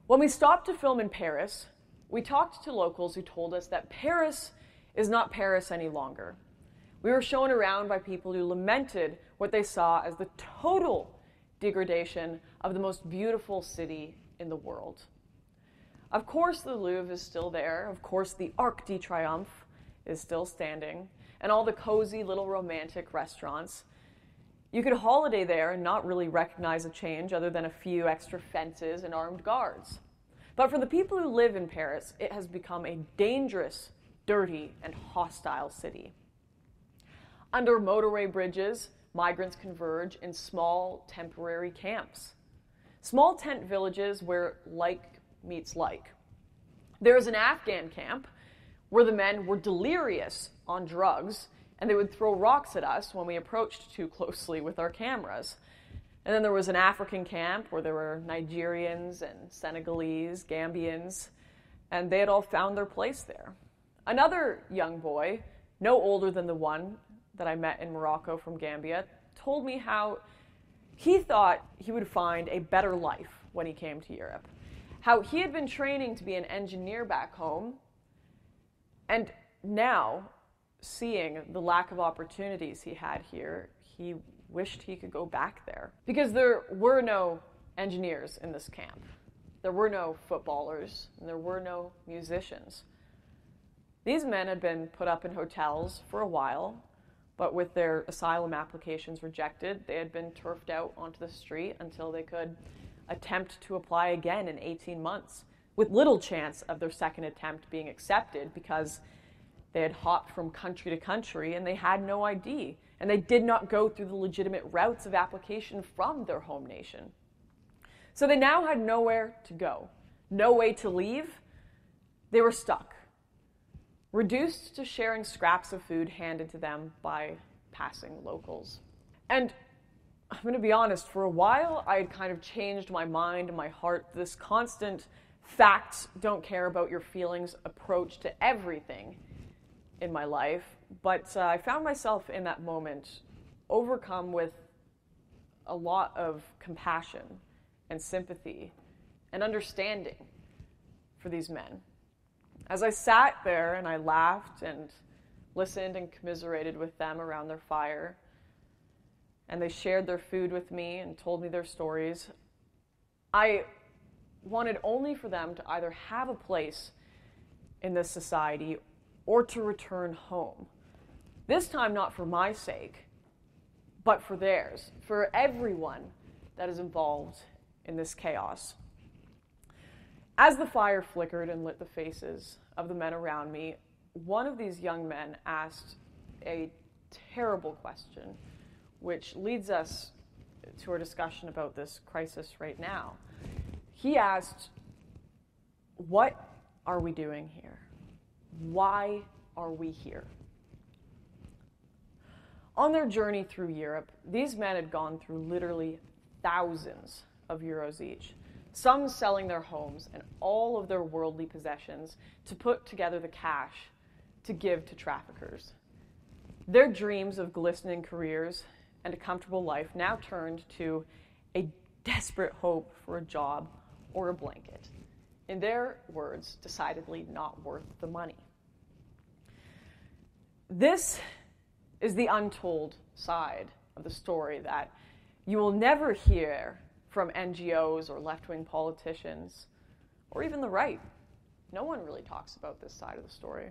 When we stopped to film in Paris, we talked to locals who told us that Paris is not Paris any longer. We were shown around by people who lamented what they saw as the total degradation of the most beautiful city in the world. Of course, the Louvre is still there. Of course, the Arc de Triomphe is still standing, and all the cozy little romantic restaurants. You could holiday there and not really recognize a change other than a few extra fences and armed guards. But for the people who live in Paris, it has become a dangerous, dirty, and hostile city. Under motorway bridges, migrants converge in small, temporary camps. Small tent villages where like meets like. There is an Afghan camp where the men were delirious on drugs, and they would throw rocks at us when we approached too closely with our cameras. And then there was an African camp where there were Nigerians and Senegalese, Gambians, and they had all found their place there. Another young boy, no older than the one that I met in Morocco from Gambia, told me how he thought he would find a better life when he came to Europe. How he had been training to be an engineer back home, and now, seeing the lack of opportunities he had here, he wished he could go back there. Because there were no engineers in this camp. There were no footballers, and there were no musicians. These men had been put up in hotels for a while, but with their asylum applications rejected, they had been turfed out onto the street until they could attempt to apply again in 18 months, with little chance of their second attempt being accepted because they had hopped from country to country and they had no ID, and they did not go through the legitimate routes of application from their home nation. So they now had nowhere to go, no way to leave. They were stuck, reduced to sharing scraps of food handed to them by passing locals. And I'm going to be honest, for a while I had kind of changed my mind and my heart, this constant facts don't care about your feelings approach to everything in my life, but I found myself in that moment overcome with a lot of compassion and sympathy and understanding for these men. As I sat there and I laughed and listened and commiserated with them around their fire, and they shared their food with me and told me their stories, I wanted only for them to either have a place in this society or to return home. This time not for my sake, but for theirs, for everyone that is involved in this chaos. As the fire flickered and lit the faces of the men around me, one of these young men asked a terrible question, which leads us to our discussion about this crisis right now. He asked, "What are we doing here? Why are we here?" On their journey through Europe, these men had gone through literally thousands of euros each, some selling their homes and all of their worldly possessions to put together the cash to give to traffickers. Their dreams of glistening careers and a comfortable life now turned to a desperate hope for a job or a blanket. In their words, decidedly not worth the money. This is the untold side of the story that you will never hear from NGOs or left-wing politicians, or even the right. No one really talks about this side of the story.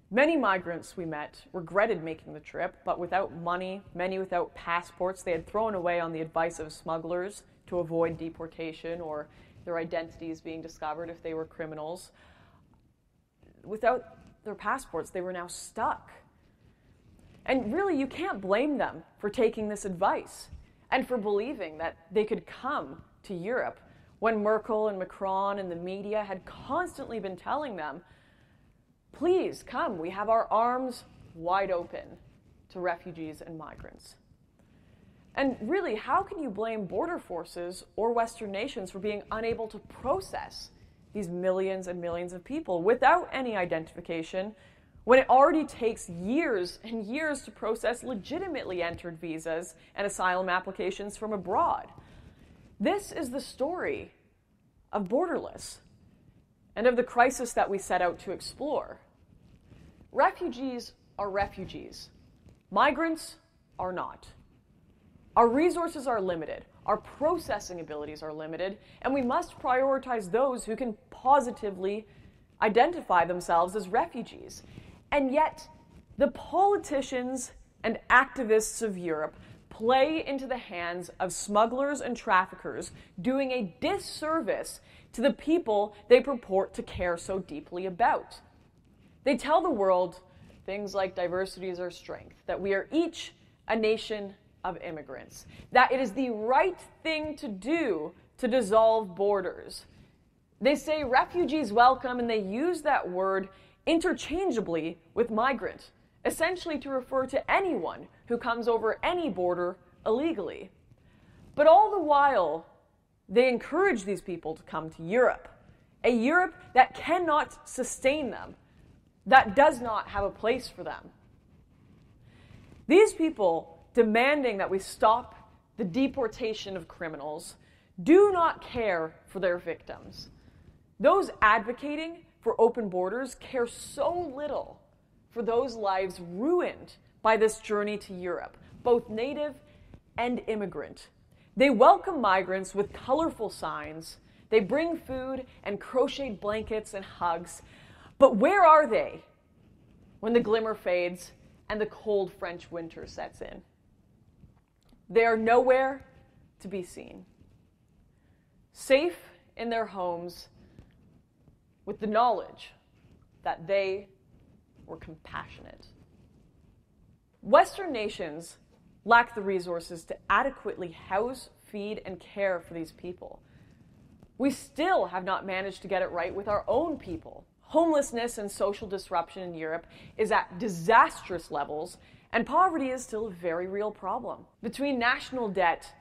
Many migrants we met regretted making the trip, but without money, many without passports they had thrown away on the advice of smugglers to avoid deportation or their identities being discovered if they were criminals. Without their passports, they were now stuck. And really, you can't blame them for taking this advice and for believing that they could come to Europe when Merkel and Macron and the media had constantly been telling them, "Please come, we have our arms wide open to refugees and migrants." And really, how can you blame border forces or Western nations for being unable to process these millions and millions of people without any identification when it already takes years and years to process legitimately entered visas and asylum applications from abroad? This is the story of borderless and of the crisis that we set out to explore. Refugees are refugees. Migrants are not. Our resources are limited. Our processing abilities are limited, and we must prioritize those who can positively identify themselves as refugees. And yet, the politicians and activists of Europe play into the hands of smugglers and traffickers, doing a disservice to the people they purport to care so deeply about. They tell the world things like diversity is our strength, that we are each a nation of immigrants, that it is the right thing to do to dissolve borders. They say refugees welcome, and they use that word interchangeably with migrant, essentially to refer to anyone who comes over any border illegally. But all the while, they encourage these people to come to Europe, a Europe that cannot sustain them, that does not have a place for them. These people demanding that we stop the deportation of criminals do not care for their victims. Those advocating for open borders care so little for those lives ruined by this journey to Europe, both native and immigrant. They welcome migrants with colorful signs. They bring food and crocheted blankets and hugs. But where are they when the glimmer fades and the cold French winter sets in? They are nowhere to be seen. Safe in their homes with the knowledge that they were compassionate. Western nations lack the resources to adequately house, feed, and care for these people. We still have not managed to get it right with our own people. Homelessness and social disruption in Europe is at disastrous levels, and poverty is still a very real problem. Between national debt,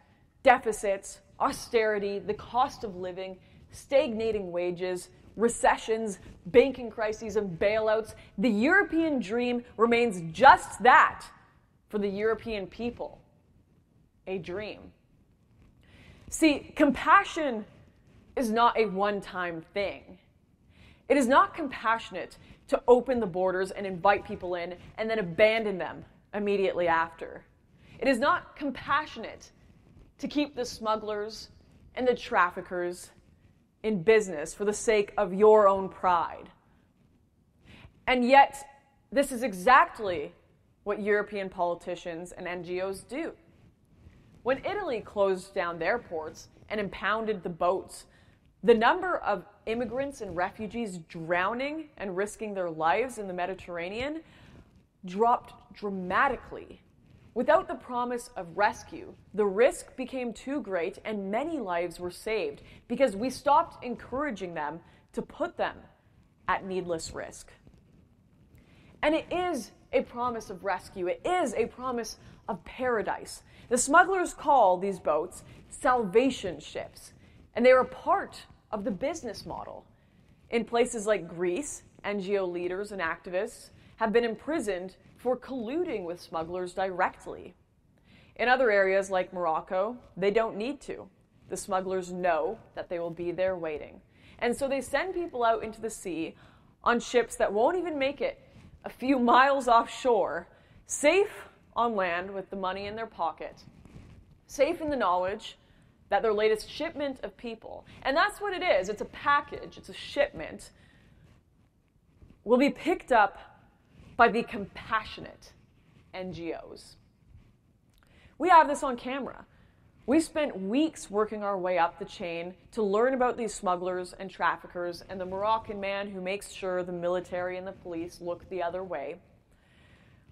deficits, austerity, the cost of living, stagnating wages, recessions, banking crises, and bailouts, the European dream remains just that for the European people, a dream. See, compassion is not a one-time thing. It is not compassionate to open the borders and invite people in and then abandon them immediately after. It is not compassionate to keep the smugglers and the traffickers in business for the sake of your own pride. And yet, this is exactly what European politicians and NGOs do. When Italy closed down their ports and impounded the boats, the number of immigrants and refugees drowning and risking their lives in the Mediterranean dropped dramatically. Without the promise of rescue, the risk became too great and many lives were saved because we stopped encouraging them to put them at needless risk. And it is a promise of rescue. It is a promise of paradise. The smugglers call these boats salvation ships, and they are a part of the business model. In places like Greece, NGO leaders and activists have been imprisoned for colluding with smugglers directly. In other areas like Morocco, they don't need to. The smugglers know that they will be there waiting. And so they send people out into the sea on ships that won't even make it a few miles offshore, safe on land with the money in their pocket, safe in the knowledge that their latest shipment of people, and that's what it is, it's a package, it's a shipment, will be picked up by the compassionate NGOs. We have this on camera. We spent weeks working our way up the chain to learn about these smugglers and traffickers and the Moroccan man who makes sure the military and the police look the other way.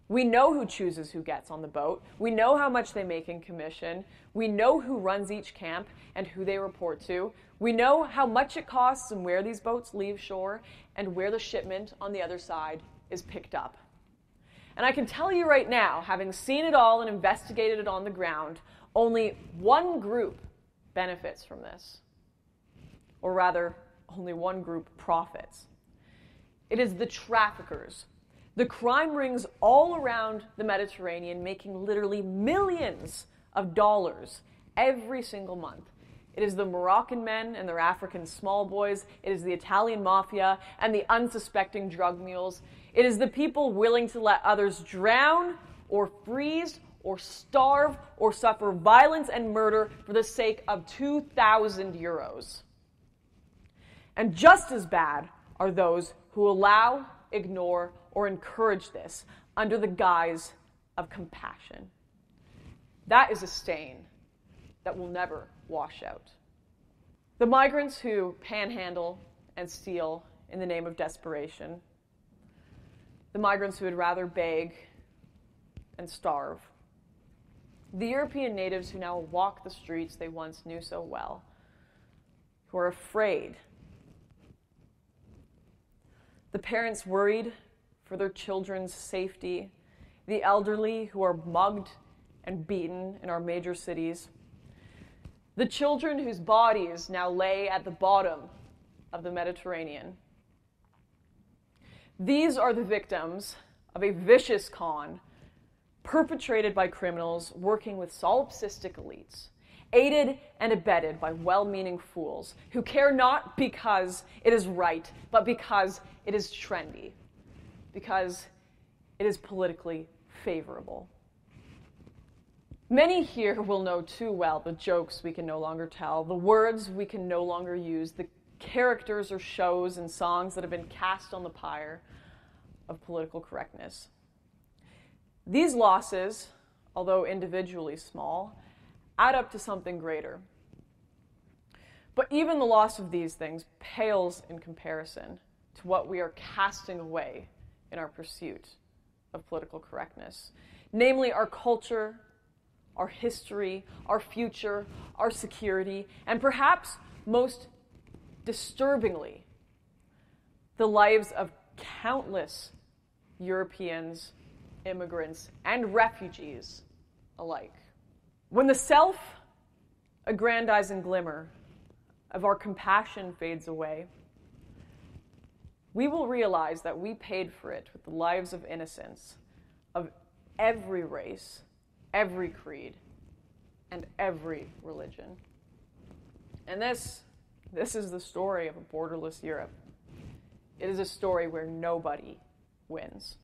We know who chooses who gets on the boat. We know how much they make in commission. We know who runs each camp and who they report to. We know how much it costs and where these boats leave shore and where the shipment on the other side is picked up. And I can tell you right now, having seen it all and investigated it on the ground, only one group benefits from this. Or rather, only one group profits. It is the traffickers. The crime rings all around the Mediterranean, making literally millions of dollars every single month. It is the Moroccan men and their African small boys. It is the Italian mafia and the unsuspecting drug mules. It is the people willing to let others drown or freeze or starve or suffer violence and murder for the sake of 2,000 euros. And just as bad are those who allow, ignore, or encourage this under the guise of compassion. That is a stain that will never wash out. The migrants who panhandle and steal in the name of desperation. The migrants who would rather beg and starve. The European natives who now walk the streets they once knew so well, who are afraid. The parents worried for their children's safety. The elderly who are mugged and beaten in our major cities. The children whose bodies now lay at the bottom of the Mediterranean. These are the victims of a vicious con perpetrated by criminals working with solipsistic elites, aided and abetted by well-meaning fools who care not because it is right, but because it is trendy, because it is politically favorable. Many here will know too well the jokes we can no longer tell, the words we can no longer use, the characters or shows and songs that have been cast on the pyre of political correctness. These losses, although individually small, add up to something greater. But even the loss of these things pales in comparison to what we are casting away in our pursuit of political correctness, namely our culture, our history, our future, our security, and perhaps most disturbingly, the lives of countless Europeans, immigrants, and refugees alike. When the self-aggrandizing glimmer of our compassion fades away, we will realize that we paid for it with the lives of innocents of every race, every creed, and every religion. And this is the story of a borderless Europe. It is a story where nobody wins.